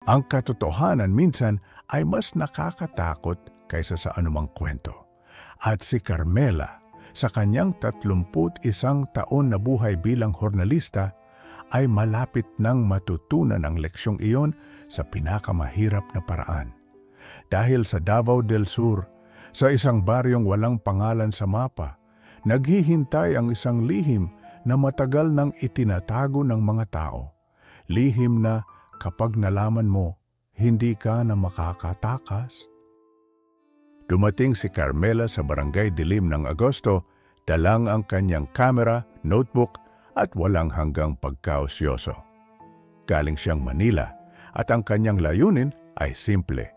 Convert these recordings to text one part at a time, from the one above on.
Ang katotohanan minsan ay mas nakakatakot kaysa sa anumang kwento. At si Carmela, sa kanyang 31 taon na buhay bilang hornalista, ay malapit nang matutunan ang leksyong iyon sa pinakamahirap na paraan. Dahil sa Davao del Sur, sa isang baryong walang pangalan sa mapa, naghihintay ang isang lihim na matagal nang itinatago ng mga tao. Lihim na kapag nalaman mo, hindi ka na makakatakas. Dumating si Carmela sa Barangay Dilim ng Agosto, dalang ang kanyang kamera, notebook at walang hanggang pagkaosyoso. Galing siyang Manila at ang kanyang layunin ay simple: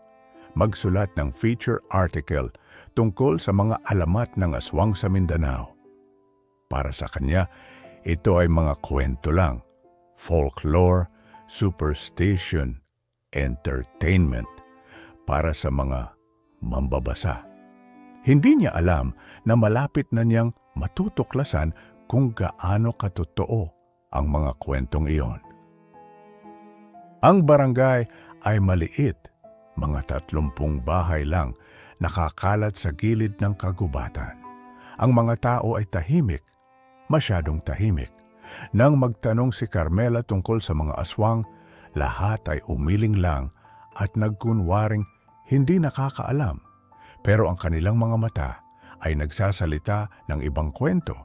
magsulat ng feature article tungkol sa mga alamat ng aswang sa Mindanao. Para sa kanya, ito ay mga kwento lang, folklore, superstition, entertainment para sa mga mambabasa. Hindi niya alam na malapit na niyang matutuklasan kung gaano katotoo ang mga kwentong iyon. Ang barangay ay maliit, mga 30 bahay lang nakakalat sa gilid ng kagubatan. Ang mga tao ay tahimik, masyadong tahimik. Nang magtanong si Carmela tungkol sa mga aswang, lahat ay umiling lang at nagkunwaring hindi nakakaalam. Pero ang kanilang mga mata ay nagsasalita ng ibang kwento,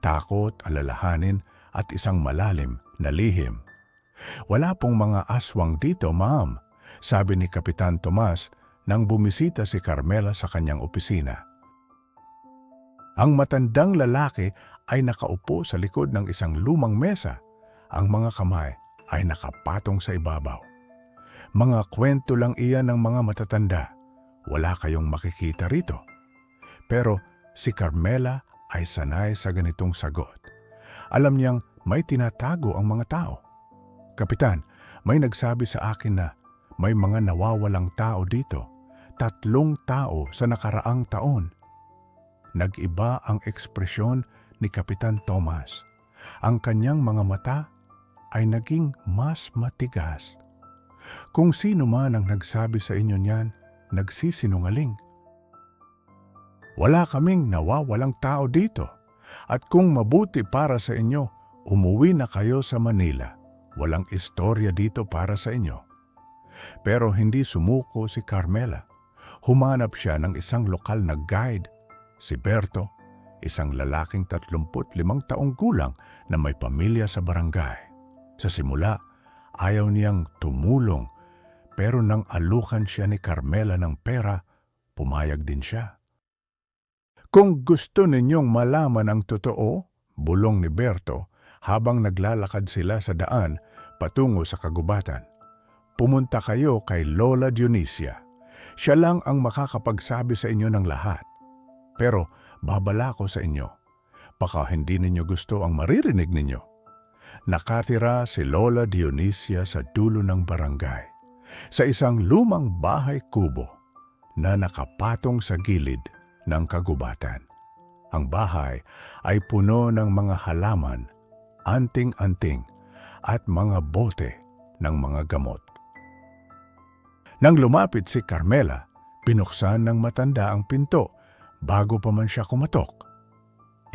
takot, alalahanin at isang malalim na lihim. "Wala pong mga aswang dito, ma'am," sabi ni Kapitan Tomas nang bumisita si Carmela sa kanyang opisina. Ang matandang lalaki ay nakaupo sa likod ng isang lumang mesa. Ang mga kamay ay nakapatong sa ibabaw. "Mga kwento lang iyan ng mga matatanda. Wala kayong makikita rito." Pero si Carmela ay sanay sa ganitong sagot. Alam niyang may tinatago ang mga tao. "Kapitan, may nagsabi sa akin na may mga nawawalang tao dito. 3 tao sa nakaraang taon." Nag-iba ang ekspresyon ni Kapitan Tomas. Ang kanyang mga mata ay naging mas matigas. "Kung sino man ang nagsabi sa inyo niyan, nagsisinungaling. Wala kaming nawawalang tao dito. At kung mabuti para sa inyo, umuwi na kayo sa Manila. Walang istorya dito para sa inyo." Pero hindi sumuko si Carmela. Humanap siya ng isang lokal na guide, si Berto, isang lalaking 35 taong gulang na may pamilya sa barangay. Sa simula, ayaw niyang tumulong, pero nang alukan siya ni Carmela ng pera, pumayag din siya. "Kung gusto ninyong malaman ang totoo," bulong ni Berto habang naglalakad sila sa daan patungo sa kagubatan, "pumunta kayo kay Lola Dionisia. Siya lang ang makakapagsabi sa inyo ng lahat. Pero babala ko sa inyo, baka hindi ninyo gusto ang maririnig ninyo." Nakatira si Lola Dionisia sa dulo ng barangay, sa isang lumang bahay kubo na nakapatong sa gilid ng kagubatan. Ang bahay ay puno ng mga halaman, anting-anting at mga bote ng mga gamot. Nang lumapit si Carmela, binuksan ng matanda ang pinto bago pa man siya kumatok.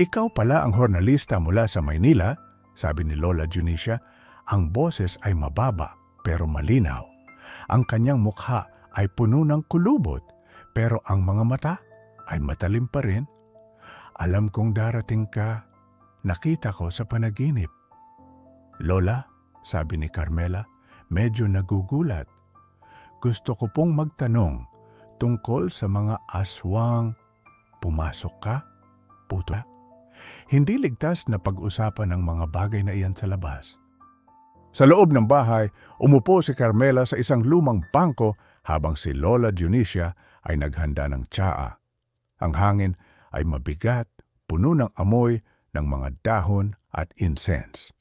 "Ikaw pala ang hornalista mula sa Maynila," sabi ni Lola Dionisia. Ang boses ay mababa pero malinaw. Ang kanyang mukha ay puno ng kulubot, pero ang mga mata ay matalim pa rin. "Alam kong darating ka. Nakita ko sa panaginip." "Lola," sabi ni Carmela, medyo nagugulat, "gusto ko pong magtanong tungkol sa mga aswang. Pumasok ka? Puto?" Hindi ligtas na pag-usapan ng mga bagay na iyan sa labas. Sa loob ng bahay, umupo si Carmela sa isang lumang bangko habang si Lola Dionisia ay naghanda ng tsaa. Ang hangin ay mabigat, puno ng amoy ng mga dahon at incense.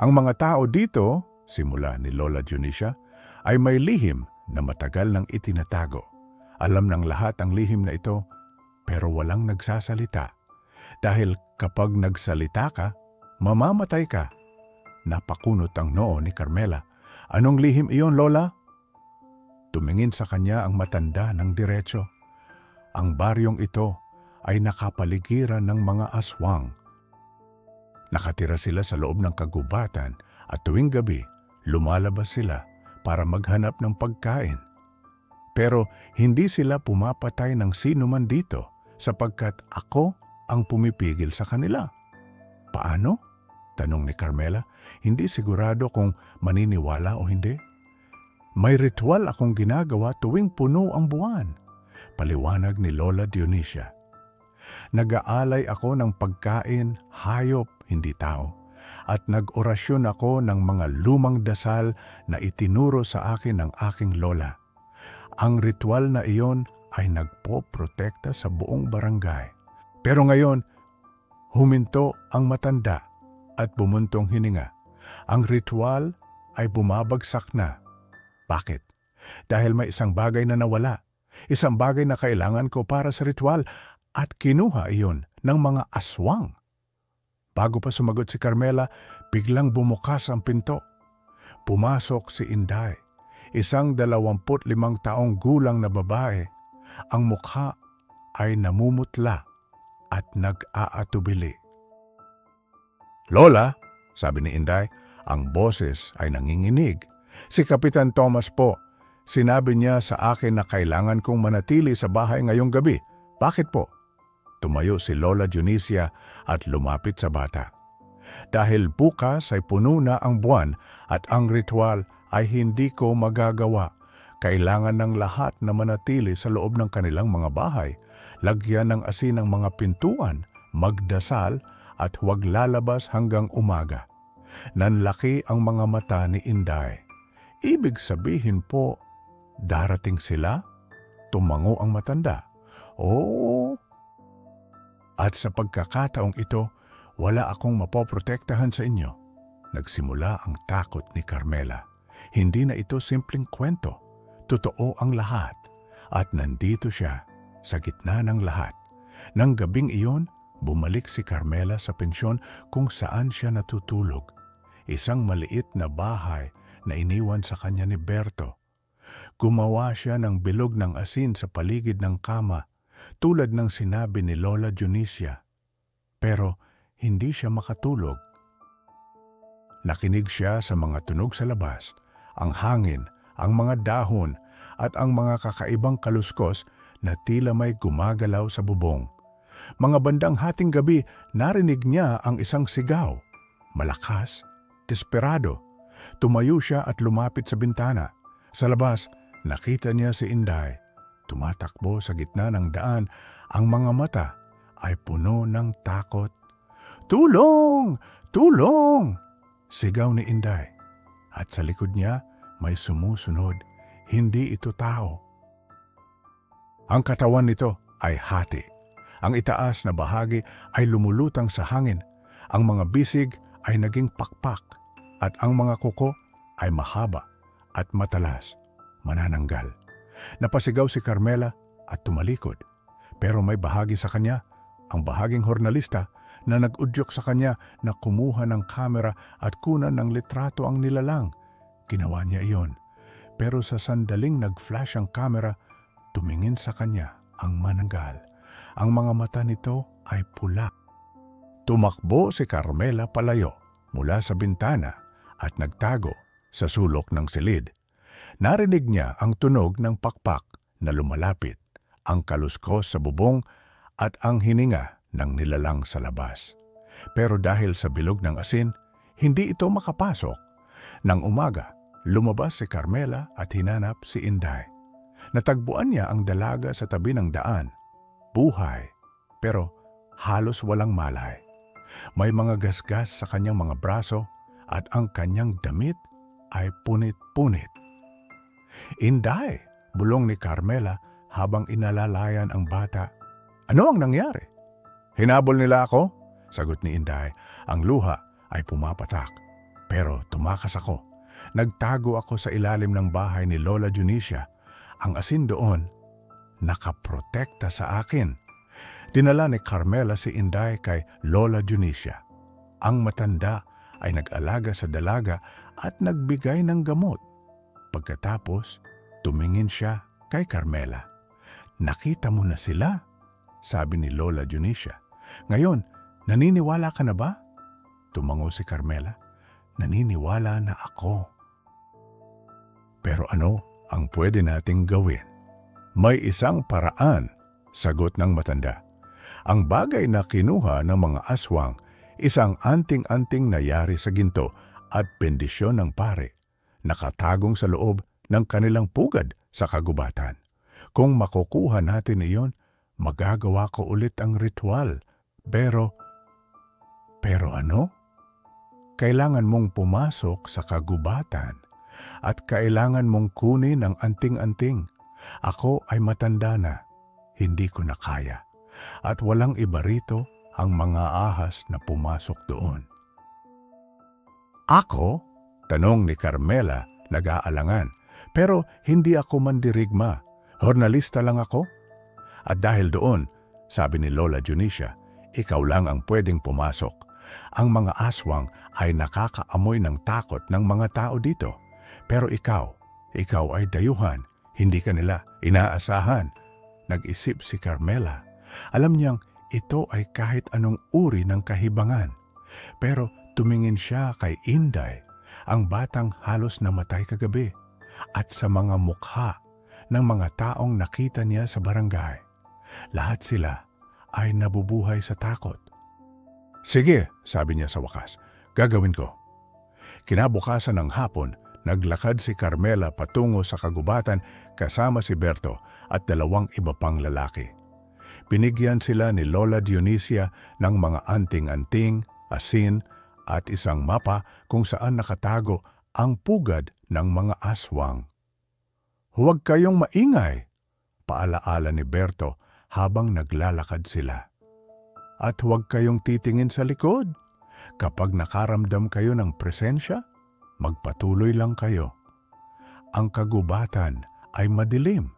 "Ang mga tao dito," simula ni Lola Dionisia, "ay may lihim na matagal nang itinatago. Alam ng lahat ang lihim na ito, pero walang nagsasalita. Dahil kapag nagsalita ka, mamamatay ka." Napakunot ang noo ni Carmela. "Anong lihim iyon, Lola?" Tumingin sa kanya ang matanda ng diretso. Ang baryong ito ay nakapaligiran ng mga aswang. Nakatira sila sa loob ng kagubatan at tuwing gabi, lumalabas sila para maghanap ng pagkain. Pero hindi sila pumapatay ng sino man dito sapagkat ako ang pumipigil sa kanila. Paano? Tanong ni Carmela, hindi sigurado kung maniniwala o hindi. May ritual akong ginagawa tuwing puno ang buwan, paliwanag ni Lola Dionisia. Nag-aalay ako ng pagkain, hayop, hindi tao, at nag-orasyon ako ng mga lumang dasal na itinuro sa akin ng aking lola. Ang ritual na iyon ay nagpoprotekta sa buong barangay. Pero ngayon, huminto ang matanda at bumuntong hininga. Ang ritual ay bumabagsak na. Bakit? Dahil may isang bagay na nawala. Isang bagay na kailangan ko para sa ritual at kinuha iyon ng mga aswang. Bago pa sumagot si Carmela, biglang bumukas ang pinto. Pumasok si Inday, isang 25 taong gulang na babae. Ang mukha ay namumutla at nag-aatubili. "Lola," sabi ni Inday, ang boses ay nanginginig. "Si Kapitan Thomas po. Sinabi niya sa akin na kailangan kong manatili sa bahay ngayong gabi. Bakit po?" Tumayo si Lola Dionisia at lumapit sa bata. "Dahil bukas ay puno na ang buwan at ang ritual ay hindi ko magagawa. Kailangan ng lahat na manatili sa loob ng kanilang mga bahay, lagyan ng asin ang mga pintuan, magdasal at huwag lalabas hanggang umaga." Nanlaki ang mga mata ni Inday. "Ibig sabihin po, darating sila?" Tumango ang matanda. "Oo. At sa pagkakataong ito, wala akong mapoprotektahan sa inyo." Nagsimula ang takot ni Carmela. Hindi na ito simpleng kwento. Totoo ang lahat. At nandito siya, sa gitna ng lahat. Nang gabing iyon, bumalik si Carmela sa pensyon kung saan siya natutulog. Isang maliit na bahay na iniwan sa kanya ni Berto. Gumawa siya ng bilog ng asin sa paligid ng kama, tulad ng sinabi ni Lola Dionisia. Pero hindi siya makatulog. Nakinig siya sa mga tunog sa labas, ang hangin, ang mga dahon, at ang mga kakaibang kaluskos na tila may gumagalaw sa bubong. Mga bandang hating gabi, narinig niya ang isang sigaw. Malakas, desperado. Tumayo siya at lumapit sa bintana. Sa labas, nakita niya si Inday. Tumatakbo sa gitna ng daan, ang mga mata ay puno ng takot. "Tulong! Tulong!" sigaw ni Inday. At sa likod niya may sumusunod. Hindi ito tao. Ang katawan nito ay hati. Ang itaas na bahagi ay lumulutang sa hangin. Ang mga bisig ay naging pakpak at ang mga kuko ay mahaba at matalas, manananggal. Napasigaw si Carmela at tumalikod. Pero may bahagi sa kanya, ang bahaging hornalista, na nag-udyok sa kanya na kumuha ng kamera at kunan ng litrato ang nilalang. Ginawa niya iyon. Pero sa sandaling nag-flash ang kamera, tumingin sa kanya ang mananggal. Ang mga mata nito ay pula. Tumakbo si Carmela palayo mula sa bintana at nagtago sa sulok ng silid. Narinig niya ang tunog ng pakpak na lumalapit, ang kaluskos sa bubong at ang hininga ng nilalang sa labas. Pero dahil sa bilog ng asin, hindi ito makapasok. Nang umaga, lumabas si Carmela at hinanap si Inday. Natagpuan niya ang dalaga sa tabi ng daan. Buhay, pero halos walang malay. May mga gasgas sa kanyang mga braso at ang kanyang damit ay punit-punit. "Inday!" bulong ni Carmela habang inalalayan ang bata. "Ano ang nangyari?" "Hinabol nila ako," sagot ni Inday. Ang luha ay pumapatak. Pero tumakas ako. Nagtago ako sa ilalim ng bahay ni Lola Dionisia. Ang asin doon, nakaprotekta sa akin. Dinala ni Carmela si Inday kay Lola Dionisia. Ang matanda ay nag-alaga sa dalaga at nagbigay ng gamot. Pagkatapos, Tumingin siya kay Carmela. Nakita mo na sila, sabi ni Lola Dionisia. Ngayon, naniniwala ka na ba? Tumango si Carmela. Naniniwala na ako. Pero ano ang pwede nating gawin? May isang paraan, sagot ng matanda. Ang bagay na kinuha ng mga aswang, isang anting-anting nayari sa ginto at bendisyon ng pare, nakatagong sa loob ng kanilang pugad sa kagubatan. Kung makukuha natin iyon, magagawa ko ulit ang ritual. Pero ano? Kailangan mong pumasok sa kagubatan at kailangan mong kunin ang anting-anting. Ako ay matanda na, hindi ko na kaya. At walang iba rito ang mga ahas na pumasok doon. Ako? Tanong ni Carmela, nag-aalangan. Pero hindi ako mandirigma. Hornalista lang ako. At dahil doon, sabi ni Lola Dionisia, ikaw lang ang pwedeng pumasok. Ang mga aswang ay nakakaamoy ng takot ng mga tao dito. Pero ikaw ay dayuhan, hindi ka nila inaasahan. Nag-isip si Carmela. Alam niyang ito ay kahit anong uri ng kahibangan. Pero tumingin siya kay Inday, ang batang halos namatay kagabi, at sa mga mukha ng mga taong nakita niya sa barangay. Lahat sila ay nabubuhay sa takot. Sige, sabi niya sa wakas, gagawin ko. Kinabukasan ng hapon, naglakad si Carmela patungo sa kagubatan kasama si Berto at dalawang iba pang lalaki. Binigyan sila ni Lola Dionisia ng mga anting-anting, asin at isang mapa kung saan nakatago ang pugad ng mga aswang. Huwag kayong maingay, paalaala ni Berto habang naglalakad sila. At huwag kayong titingin sa likod. Kapag nakaramdam kayo ng presensya, magpatuloy lang kayo. Ang kagubatan ay madilim,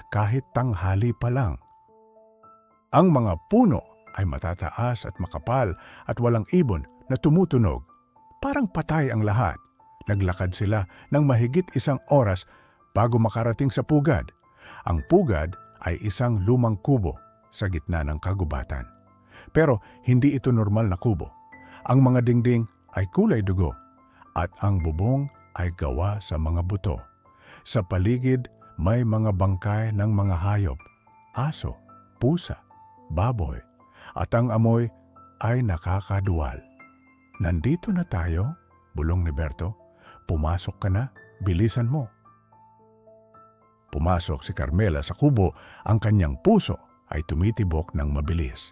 kahit tanghali pa lang. Ang mga puno ay matataas at makapal at walang ibon na tumutunog. Parang patay ang lahat. Naglakad sila ng mahigit 1 oras bago makarating sa pugad. Ang pugad ay isang lumang kubo sa gitna ng kagubatan. Pero hindi ito normal na kubo. Ang mga dingding ay kulay dugo at ang bubong ay gawa sa mga buto. Sa paligid may mga bangkay ng mga hayop, aso, pusa, baboy, at ang amoy ay nakakaduwal. Nandito na tayo, bulong ni Berto. Pumasok ka na, bilisan mo. Pumasok si Carmela sa kubo, ang kanyang puso ay tumitibok ng mabilis.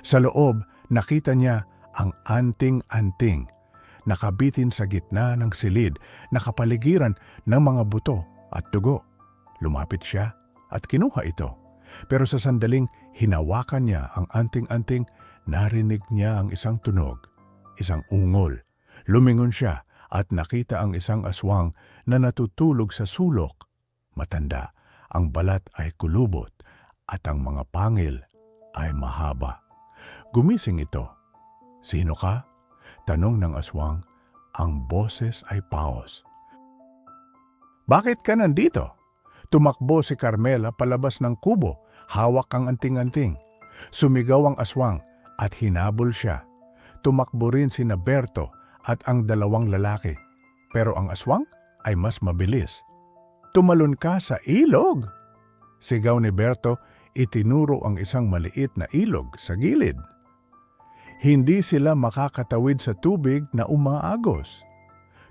Sa loob, nakita niya ang anting-anting, nakabitin sa gitna ng silid, nakapaligiran ng mga buto at dugo. Lumapit siya at kinuha ito. Pero sa sandaling hinawakan niya ang anting-anting, narinig niya ang isang tunog, isang ungol. Lumingon siya at nakita ang isang aswang na natutulog sa sulok. Matanda, ang balat ay kulubot at ang mga pangil ay mahaba. Gumising ito. Sino ka? Tanong ng aswang. Ang boses ay paos. Bakit ka nandito? Tumakbo si Carmela palabas ng kubo, hawak ang anting-anting. Sumigaw ang aswang at hinabol siya. Tumakbo rin si Berto at ang dalawang lalaki. Pero ang aswang ay mas mabilis. Tumalon ka sa ilog! Sigaw ni Berto, itinuro ang isang maliit na ilog sa gilid. Hindi sila makakatawid sa tubig na umaagos.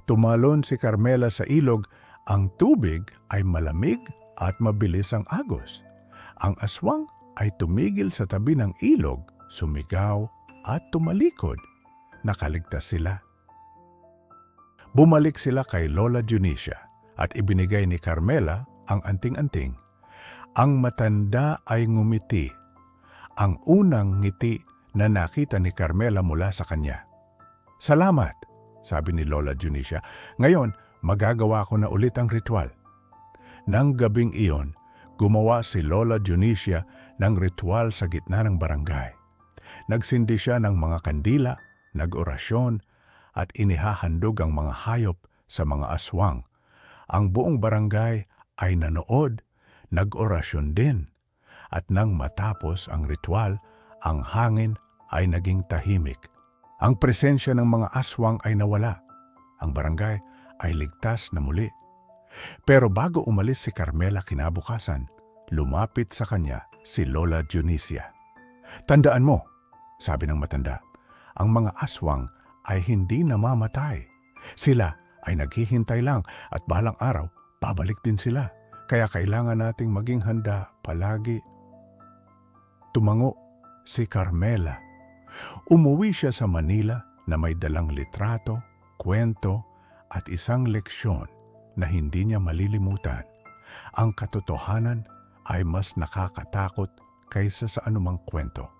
Tumalon si Carmela sa ilog. Ang tubig ay malamig at mabilis ang agos. Ang aswang ay tumigil sa tabi ng ilog, sumigaw at tumalikod. Nakaligtas sila. Bumalik sila kay Lola Dionisia at ibinigay ni Carmela ang anting-anting. Ang matanda ay ngumiti. Ang unang ngiti na nakita ni Carmela mula sa kanya. Salamat, sabi ni Lola Dionisia. Ngayon, magagawa ko na ulit ang ritual. Nang gabing iyon, gumawa si Lola Dionisia ng ritual sa gitna ng barangay. Nagsindi siya ng mga kandila, nag-orasyon, at inihahandog ang mga hayop sa mga aswang. Ang buong barangay ay nanood, nag-orasyon din. At nang matapos ang ritual, ang hangin ay naging tahimik. Ang presensya ng mga aswang ay nawala. Ang barangay ay ligtas na muli. Pero bago umalis si Carmela kinabukasan, lumapit sa kanya si Lola Dionisia. "Tandaan mo," sabi ng matanda, "ang mga aswang ay hindi namamatay. Sila ay naghihintay lang at balang araw, babalik din sila. Kaya kailangan nating maging handa palagi." Tumango si Carmela. Umuwi siya sa Manila na may dalang litrato, kwento at isang leksyon na hindi niya malilimutan. Ang katotohanan ay mas nakakatakot kaysa sa anumang kwento.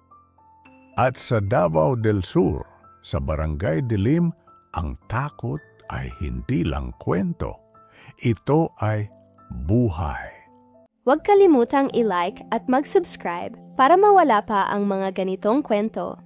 At sa Davao del Sur, sa Barangay Dilim, ang takot ay hindi lang kwento. Ito ay buhay. Huwag kalimutang i-like at mag-subscribe para mawala pa ang mga ganitong kwento.